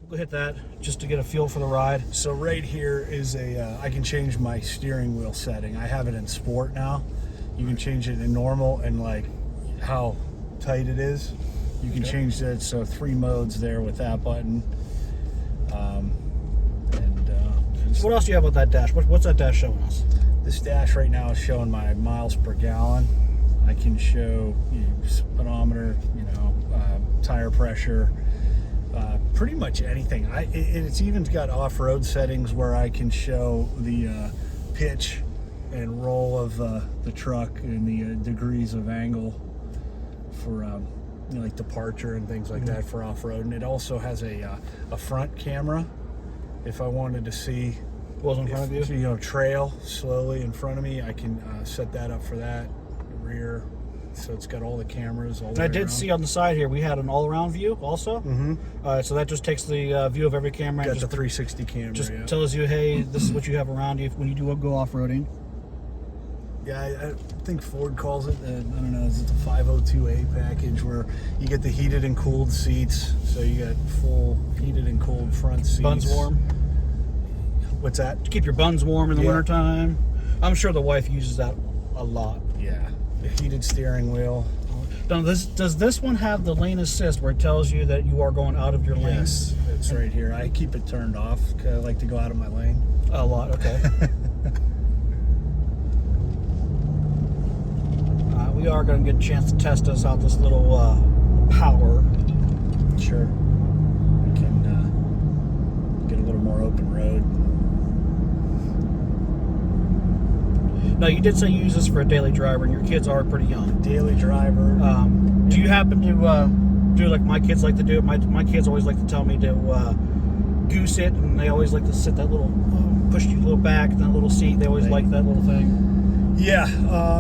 We'll hit that just to get a feel for the ride. So right here is I can change my steering wheel setting. I have it in sport now. You can change it in normal and like how tight it is. You can change it, so 3 modes there with that button. What else do you have on that dash? What's that dash showing us? This dash right now is showing my miles per gallon. I can show speedometer, tire pressure, pretty much anything. It's even got off-road settings where I can show the pitch and roll of the truck and the degrees of angle for like departure and things like that for off-road. And it also has a front camera if I wanted to see what's in front of you. Trail slowly in front of me. I can set that up for that. Rear, so it's got all the cameras all the way I did around. see on the side here we had an all-around view also. So that just takes the view of every camera. Got and the 360 camera. Just tells you, hey, this is what you have around you when you do go off-roading. Yeah, I think Ford calls it, I don't know, is it the 502A package where you get the heated and cooled seats, so you got full heated and cooled front seats. Buns warm. What's that? To keep your buns warm in the wintertime. I'm sure the wife uses that a lot. Yeah, the heated steering wheel. Now, does this one have the lane assist where it tells you that you are going out of your lane? Yes, it's right here. I keep it turned off because I like to go out of my lane. A lot, okay. We are going to get a chance to test us out this little power. Sure. We can get a little more open road. Now, you did say you use this for a daily driver, and your kids are pretty young. Daily driver. Do you happen to do like my kids like to do it? My kids always like to tell me to goose it, and they always like to sit that little, push you a little back, and that little seat. They always like that little thing. Yeah,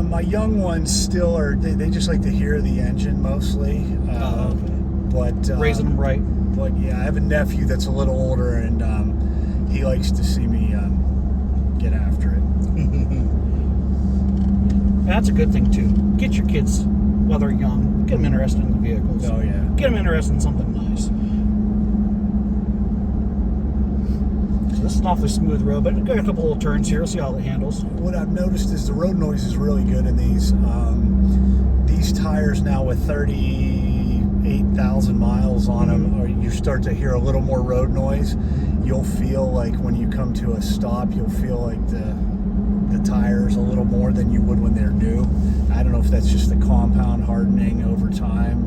my young ones still are, they just like to hear the engine mostly. But raising them right. But yeah, I have a nephew that's a little older, and he likes to see me get after it. That's a good thing too. Get your kids while they're young. Get them interested in the vehicles. Oh yeah. Get them interested in something nice. So this is an awfully smooth road, but we've got a couple little turns here. We'll see how it handles. What I've noticed is the road noise is really good in these. These tires now with 38,000 miles on them, or you start to hear a little more road noise. You'll feel like when you come to a stop, you'll feel like the tires a little more than you would when they're new. I don't know if that's just the compound hardening over time,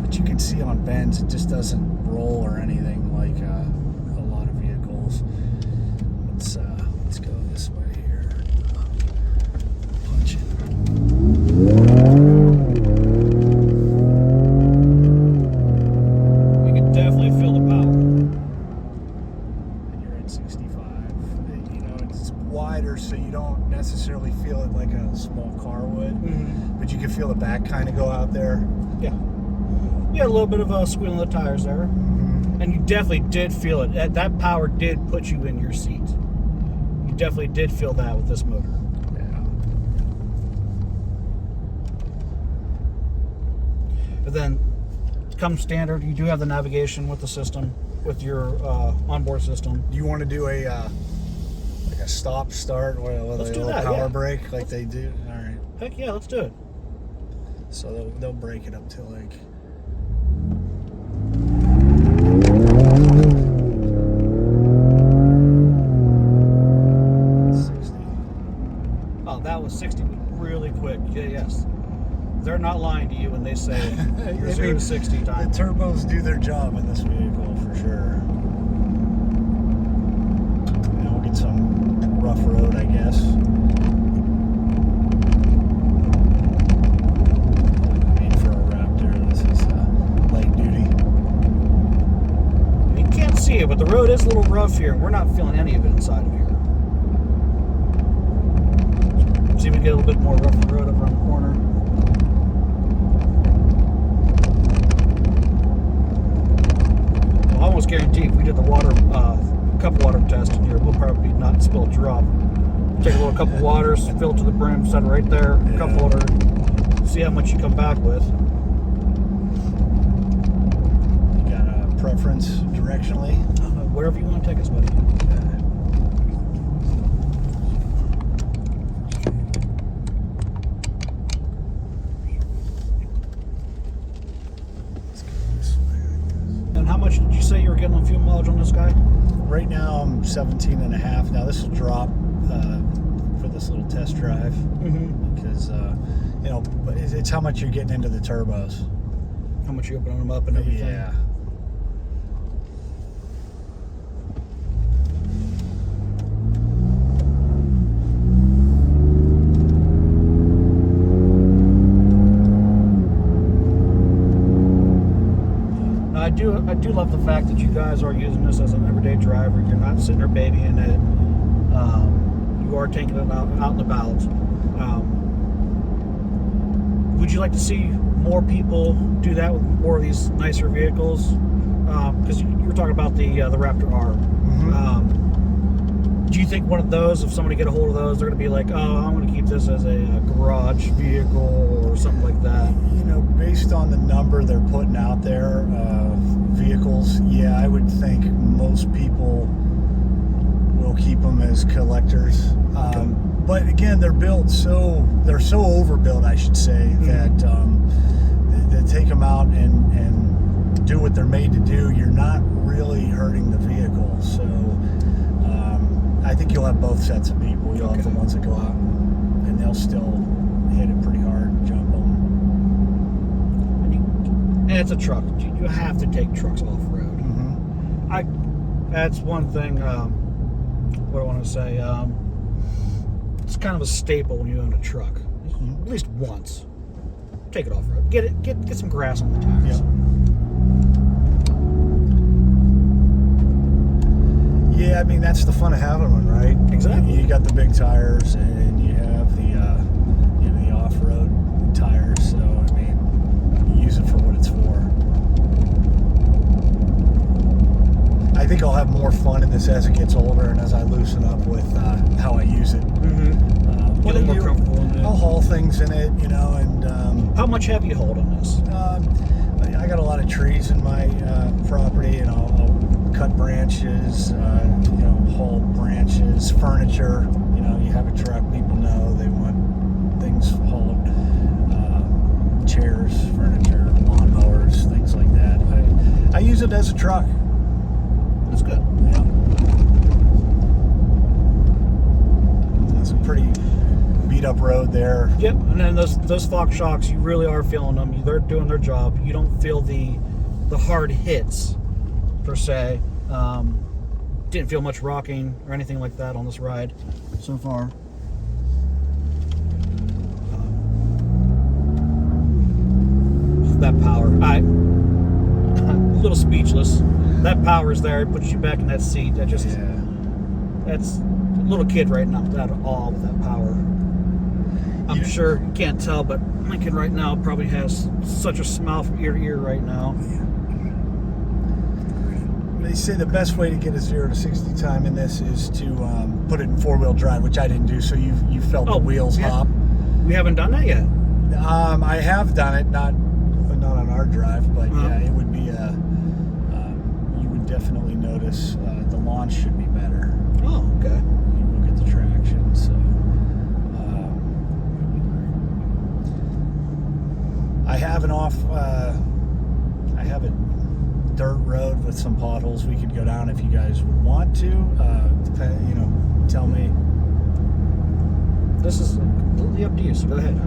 but you can see on bends it just doesn't roll or anything like a lot of vehicles. Let's go this way here. Punch it. You can definitely feel the power. And you're at 65. It's wider, so you don't necessarily feel it like a small car would, but you can feel the back kind of go out there. Yeah. You had a little bit of a squeal in the tires there. And you definitely did feel it. That power did put you in your seat. You definitely did feel that with this motor. Yeah. But then, comes standard, you do have the navigation with the system, with your onboard system. Do you want to do a like a stop start with Let's a do little that, power yeah. brake like they do? All right. Heck yeah, let's do it. So they'll break it up to like. Oh, that was 60 really quick. Yeah, yes. They're not lying to you when they say you're 0 to 60 time. The turbos do their job in this vehicle for sure. And we'll get some rough road, I guess. I mean, for a Raptor, this is light duty. You can't see it, but the road is a little rough here. We're not feeling any of it inside of here. See if we get a little bit more rough road over on the corner. I'll almost guarantee if we did the cup water test in here, we'll probably not spill a drop. Take a little cup of water, fill it to the brim, set it right there, cup water, see how much you come back with. You got preference directionally? Wherever you want to take us, buddy. Let's go this way, I guess. And how much did you say you were getting on fuel mileage on this guy? Right now I'm 17 and a half. Now this will drop for this little test drive because you know, it's how much you're getting into the turbos. How much you opening them up and everything? Yeah. I do love the fact that you guys are using this as an everyday driver. You're not sitting there babying it. You are taking it out and about. Would you like to see more people do that with more of these nicer vehicles? Because you were talking about the Raptor R. Do you think one of those, if somebody get a hold of those, they're going to be like, oh, I'm going to keep this as a garage vehicle or something like that? You know, based on the number they're putting out there, vehicles, yeah, I would think most people will keep them as collectors. But again, they're so overbuilt, I should say, that they take them out and do what they're made to do. You're not really hurting the vehicle. So I think you'll have both sets of people. You'll have the ones that go out and they'll still hit it pretty hard and jump them. And it's a truck. You have to take trucks off-road. That's one thing, what I want to say, it's kind of a staple when you own a truck. At least once. Take it off-road. Get some grass on the tires. Yeah, I mean, that's the fun of having one, right? Exactly. You got the big tires and you have the the off-road tires, so I mean, you use it for what it's for. I think I'll have more fun in this as it gets older and as I loosen up with how I use it. Get a little more comfortable in it. I'll haul things in it, you know, and how much have you hauled on this? I got a lot of trees in my property, and I'll cut branches, you know, haul branches, furniture. You know, you have a truck, people know they want things hauled, chairs, furniture, lawnmowers, things like that. I use it as a truck. That's good. Yeah. It's a pretty beat up road there. Yep, and then those Fox shocks, you really are feeling them. They're doing their job. You don't feel the hard hits, per se. Didn't feel much rocking or anything like that on this ride so far. That power, I'm a little speechless. That power is there. It puts you back in that seat. That's a little kid right now without awe with that power. I'm sure you can't tell, but Lincoln right now probably has such a smile from ear to ear right now. They say the best way to get a 0 to 60 time in this is to put it in 4-wheel drive, which I didn't do. So you felt the wheels hop. We haven't done that yet. I have done it, not on our drive, but yeah, it would be you would definitely notice the launch should be better. Oh, okay. You will get the traction. So I have a dirt road with some potholes we could go down if you guys would want to. You know, tell me. This is completely up to you, so go ahead.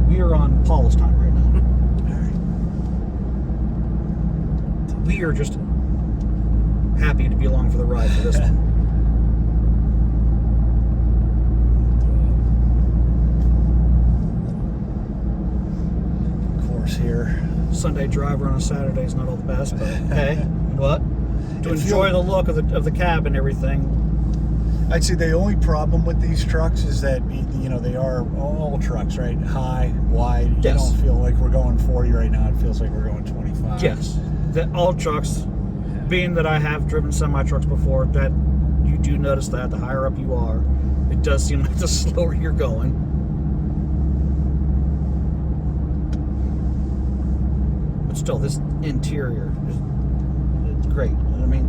We are on Paul's time right now. We are just happy to be along for the ride for this one. Course here. Sunday driver on a Saturday is not all the best, but hey, what? To enjoy the look of the cab and everything. I'd say the only problem with these trucks is that, you know, they are all trucks, right? High, wide. You don't feel like we're going 40 right now. It feels like we're going 25. Yes. All trucks, being that I have driven semi-trucks before, that you do notice that the higher up you are, it does seem like the slower you're going. But still, this interior it's great. I mean,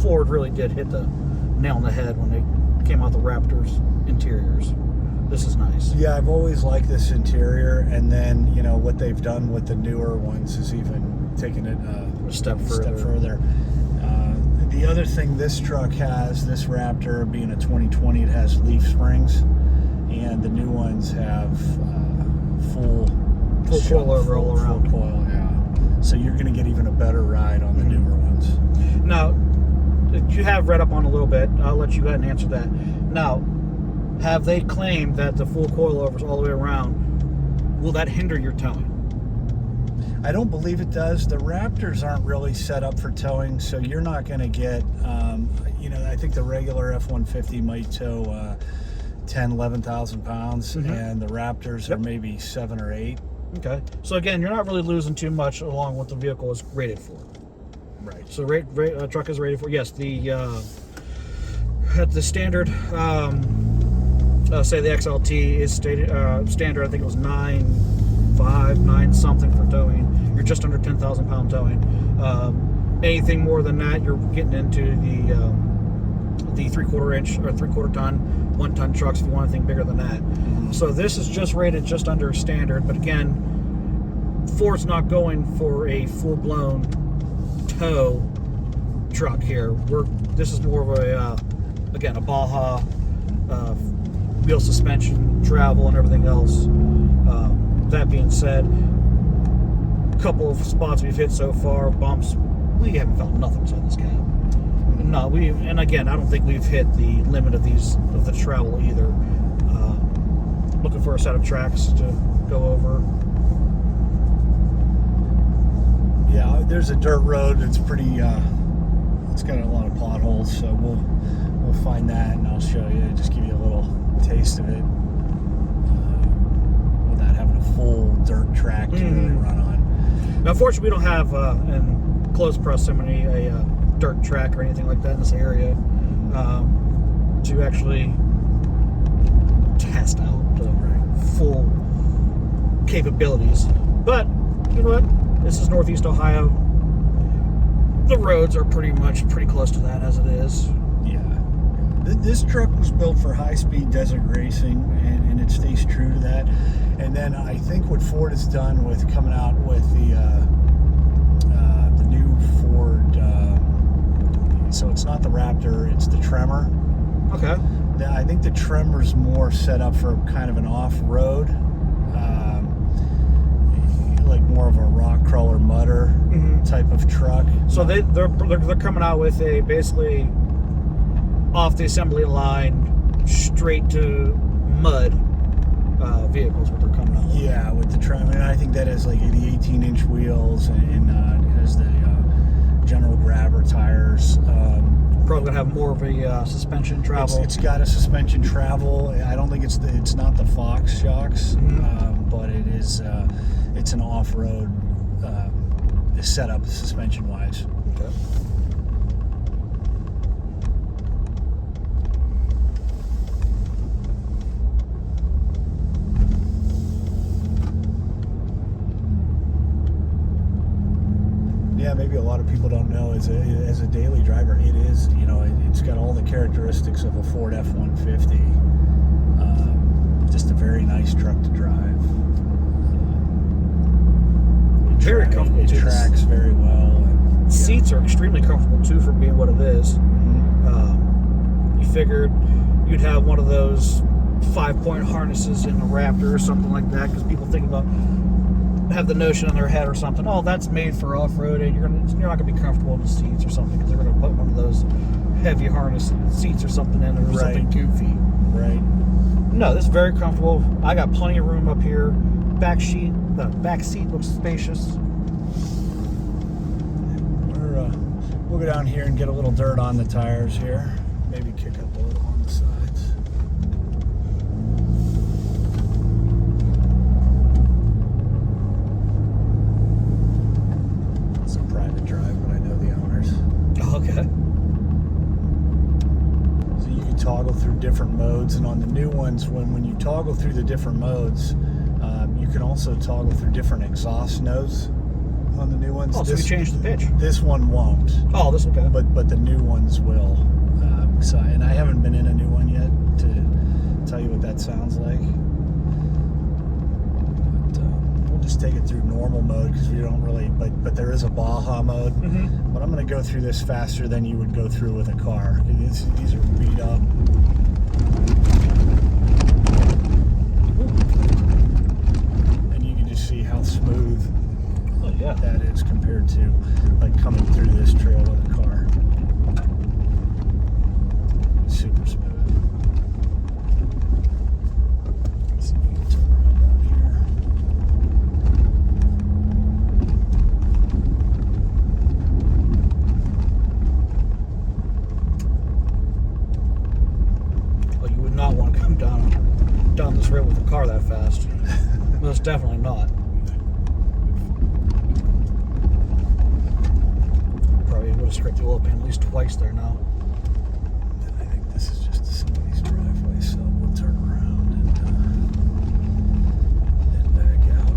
Ford really did hit the nail on the head when they came out the Raptors interiors. This is nice. Yeah, I've always liked this interior, and then what they've done with the newer ones is even taken it A step further. The other thing this truck has, this Raptor being a 2020, it has leaf springs, and the new ones have full coilover all around. Full coil, yeah. So you're going to get even a better ride on the newer ones. Now, you have read up on a little bit. I'll let you go ahead and answer that. Now, have they claimed that the full coilovers all the way around, will that hinder your towing? I don't believe it does. The Raptors aren't really set up for towing, so you're not going to get, I think the regular F-150 might tow 10, 11,000 pounds, and the Raptors are maybe 7 or 8. Okay. So again, you're not really losing too much along what the vehicle is rated for. Right. So truck is rated for, yes, at the standard, say the XLT is stated standard, I think it was 9 something for towing. You're just under 10,000 pound towing. Anything more than that, you're getting into the 3/4 inch or 3/4 ton, 1 ton trucks if you want anything bigger than that. So this is just rated just under standard, but again, Ford's not going for a full-blown tow truck here. This is more of a again, a Baja wheel suspension, travel, and everything else. That being said, a couple of spots we've hit so far, bumps, we haven't found nothing inside this cab. No, and again, I don't think we've hit the limit of the travel either. Looking for a set of tracks to go over. Yeah, there's a dirt road that's pretty. It's got a lot of potholes, so we'll find that and I'll show you. Just give you a little taste of it without having a full dirt track to really run on. Now, unfortunately, we don't have in close proximity a dirt track or anything like that in this area to actually test out full capabilities. But you know what? This is Northeast Ohio. The roads are pretty close to that as it is. Yeah. This truck was built for high-speed desert racing, and it stays true to that. And then I think what Ford has done with coming out with the new Ford, so it's not the Raptor, it's the Tremor. Okay. I think the Tremor's more set up for kind of an off-road, like more of a rock crawler mudder type of truck. So they're coming out with a basically off the assembly line, straight to mud vehicles. What they're coming out with. Yeah, with the Tremor, and I think that has like the 18-inch wheels and it has the general grabber tires. Probably gonna have more of a suspension travel. It's got a suspension travel. I don't think it's not the Fox shocks, but it is. It's an off-road setup suspension-wise. Okay. Yeah, maybe a lot of people don't know. As a daily driver, it is. It's got all the characteristics of a Ford F-150. Just a very nice truck to drive. Very comfortable. It tracks very well. And, seats are extremely comfortable too for being what it is. You figured you'd have one of those 5-point harnesses in a Raptor or something like that, because people think about have the notion in their head or something, oh, that's made for off-roading. You're not going to be comfortable in the seats or something, because they're going to put one of those heavy harness seats or something in or something goofy. Right. No, this is very comfortable. I got plenty of room up here. The back seat looks spacious. We'll go down here and get a little dirt on the tires here. Maybe kick up a little on the sides. It's a private drive, but I know the owners. Okay. So you can toggle through different modes, and on the new ones, when you toggle through the different modes, you can also toggle through different exhaust notes. on the new ones. Oh, so we changed the pitch. This one won't. Oh, this okay. But the new ones will. And I haven't been in a new one yet to tell you what that sounds like. But, we'll just take it through normal mode because we don't really. But there is a Baja mode. Mm-hmm. But I'm going to go through this faster than you would go through with a car. These are beat up. And you can just see how smooth that is compared to like coming through this trail with a car. Super smooth. Let's see if we can turn around down here. Well, you would not want to come down this road with a car that fast. Most definitely not. Probably would have scraped the oil pan at least twice there now. I think this is just somebody's driveway, so we'll turn around and back out.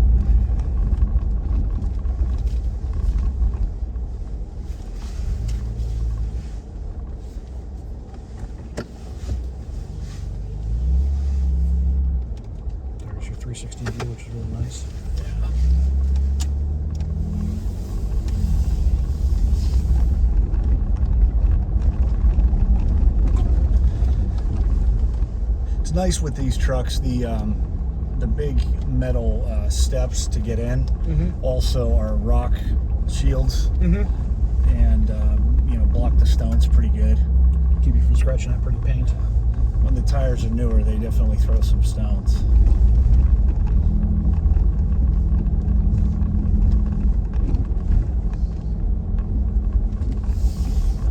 There's your 360 view, which is really nice. It's nice with these trucks, the big metal steps to get in also are rock shields and block the stones pretty good. Keep you from scratching that pretty paint. When the tires are newer, they definitely throw some stones.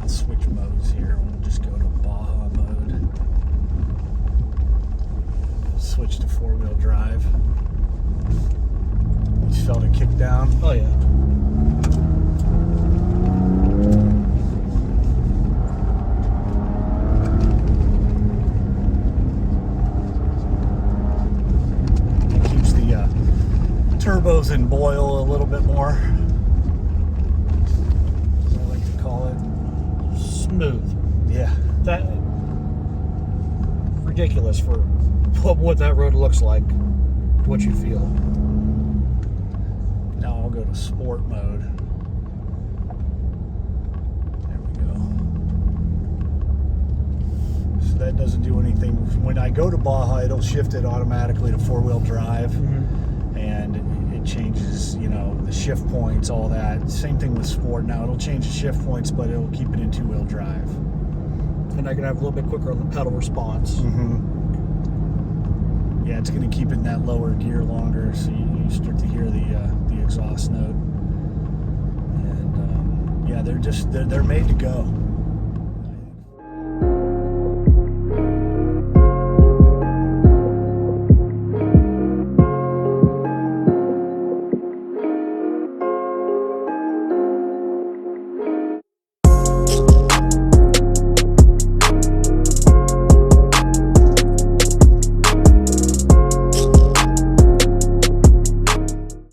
I'll switch modes here. We'll just go to Baja mode. Switch to 4-wheel drive. Just felt it kick down. Oh yeah. It keeps the turbos in boil a little bit more, as I like to call it. Smooth. Yeah. That ridiculous for what that road looks like, what you feel. Now I'll go to sport mode. There we go. So that doesn't do anything. When I go to Baja, it'll shift it automatically to 4-wheel drive, and it changes, the shift points, all that. Same thing with sport. Now it'll change the shift points, but it'll keep it in 2-wheel drive. And I can have a little bit quicker on the pedal response. Yeah, it's going to keep it in that lower gear longer, so you start to hear the exhaust note. And yeah, they're made to go.